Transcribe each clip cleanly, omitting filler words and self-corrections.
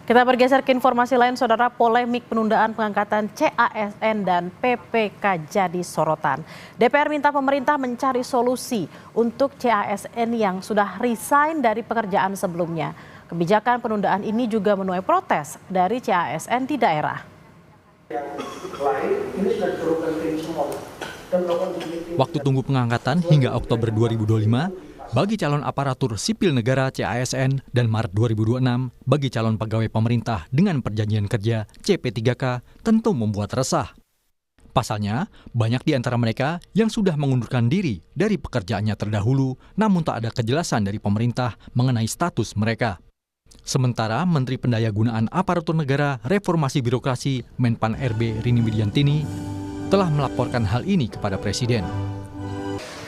Kita bergeser ke informasi lain, Saudara. Polemik penundaan pengangkatan CASN dan PPK jadi sorotan. DPR minta pemerintah mencari solusi untuk CASN yang sudah resign dari pekerjaan sebelumnya. Kebijakan penundaan ini juga menuai protes dari CASN di daerah. Waktu tunggu pengangkatan hingga Oktober 2025 bagi calon aparatur sipil negara CASN dan Maret 2026 bagi calon pegawai pemerintah dengan perjanjian kerja CP3K tentu membuat resah. Pasalnya, banyak di antara mereka yang sudah mengundurkan diri dari pekerjaannya terdahulu, namun tak ada kejelasan dari pemerintah mengenai status mereka. Sementara Menteri Pendayagunaan Aparatur Negara Reformasi Birokrasi Menpan RB Rini Widiantini telah melaporkan hal ini kepada Presiden.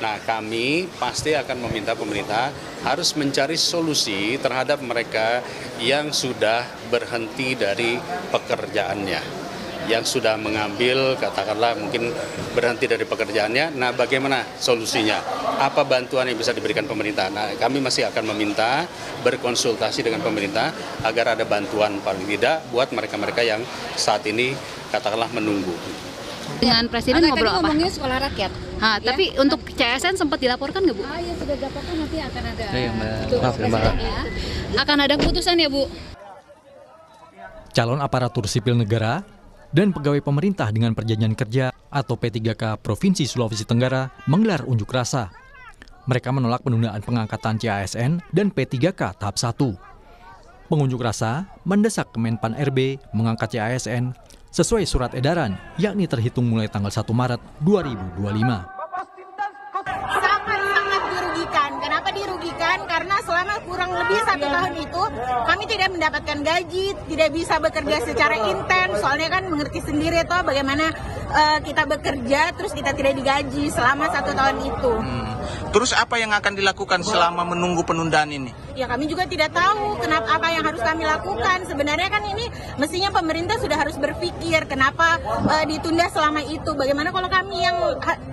Nah, kami pasti akan meminta pemerintah harus mencari solusi terhadap mereka yang sudah berhenti dari pekerjaannya, yang sudah mengambil, katakanlah mungkin berhenti dari pekerjaannya. Nah, bagaimana solusinya? Apa bantuan yang bisa diberikan pemerintah? Nah, kami masih akan meminta berkonsultasi dengan pemerintah agar ada bantuan paling tidak buat mereka-mereka yang saat ini katakanlah menunggu. Dengan Presiden ngobrol apa? Ngomongnya sekolah rakyat. Ya? Tapi untuk CASN sempat dilaporkan nggak, Bu? Ya sudah dilaporkan, nanti akan ada. Akan ada keputusan ya, Bu? Calon aparatur sipil negara dan pegawai pemerintah dengan perjanjian kerja atau P3K Provinsi Sulawesi Tenggara menggelar unjuk rasa. Mereka menolak penundaan pengangkatan CASN dan P3K tahap 1. Pengunjuk rasa mendesak Kemenpan RB mengangkat CASN sesuai surat edaran, yakni terhitung mulai tanggal 1 Maret 2025. Sangat dirugikan. Kenapa dirugikan? Karena selama kurang lebih 1 tahun itu kami tidak mendapatkan gaji, tidak bisa bekerja secara intens. Soalnya kan mengerti sendiri toh bagaimana kita bekerja terus kita tidak digaji selama 1 tahun itu. Terus apa yang akan dilakukan selama menunggu penundaan ini? Ya kami juga tidak tahu kenapa apa yang harus kami lakukan. Sebenarnya kan ini mestinya pemerintah sudah harus berpikir kenapa ditunda selama itu. Bagaimana kalau kami yang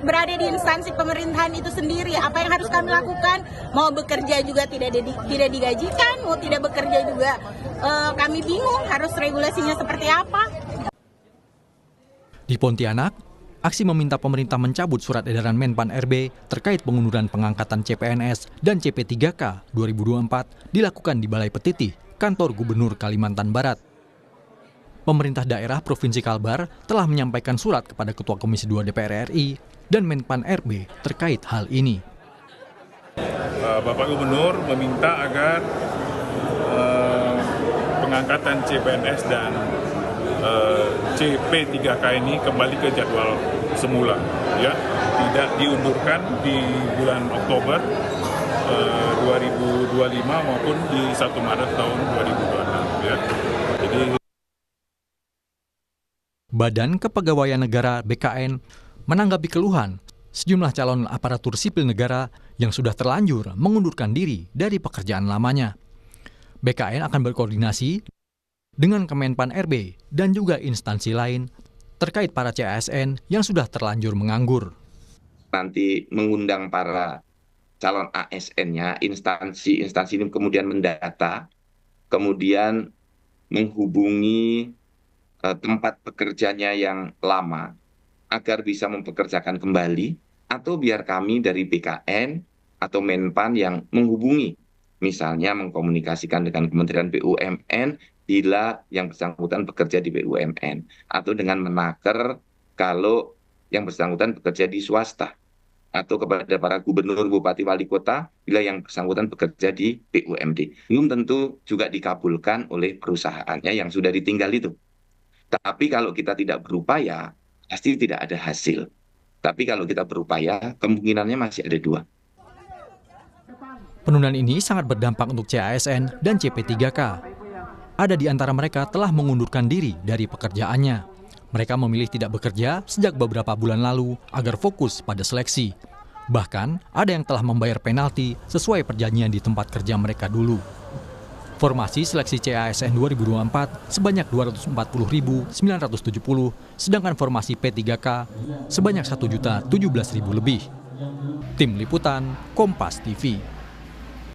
berada di instansi pemerintahan itu sendiri, apa yang harus kami lakukan? Mau bekerja juga tidak digajikan, mau tidak bekerja juga kami bingung harus regulasinya seperti apa. Di Pontianak, aksi meminta pemerintah mencabut surat edaran Menpan RB terkait pengunduran pengangkatan CPNS dan CP3K 2024 dilakukan di Balai Petitih, Kantor Gubernur Kalimantan Barat. Pemerintah daerah Provinsi Kalbar telah menyampaikan surat kepada Ketua Komisi 2 DPR RI dan Menpan RB terkait hal ini. Bapak Gubernur meminta agar pengangkatan CPNS dan CP3K ini kembali ke jadwal semula, ya, tidak diundurkan di bulan Oktober 2025 maupun di 1 Maret tahun 2026, ya. Jadi Badan Kepegawaian Negara BKN menanggapi keluhan sejumlah calon aparatur sipil negara yang sudah terlanjur mengundurkan diri dari pekerjaan lamanya. BKN akan berkoordinasi dengan Kemenpan RB dan juga instansi lain terkait para CASN yang sudah terlanjur menganggur. Nanti mengundang para calon ASN-nya, instansi ini kemudian mendata, kemudian menghubungi tempat pekerjanya yang lama agar bisa mempekerjakan kembali, atau biar kami dari BKN atau Menpan yang menghubungi, misalnya mengkomunikasikan dengan Kementerian BUMN bila yang bersangkutan bekerja di BUMN, atau dengan Menaker kalau yang bersangkutan bekerja di swasta, atau kepada para gubernur, bupati, wali kota bila yang bersangkutan bekerja di BUMD. Belum tentu juga dikabulkan oleh perusahaannya yang sudah ditinggal itu. Tapi kalau kita tidak berupaya, pasti tidak ada hasil. Tapi kalau kita berupaya, kemungkinannya masih ada 2. Penundaan ini sangat berdampak untuk CASN dan CP3K. Ada di antara mereka telah mengundurkan diri dari pekerjaannya. Mereka memilih tidak bekerja sejak beberapa bulan lalu agar fokus pada seleksi. Bahkan, ada yang telah membayar penalti sesuai perjanjian di tempat kerja mereka dulu. Formasi seleksi CASN 2024 sebanyak 240.970, sedangkan formasi P3K sebanyak 1.017.000 lebih. Tim Liputan, Kompas TV.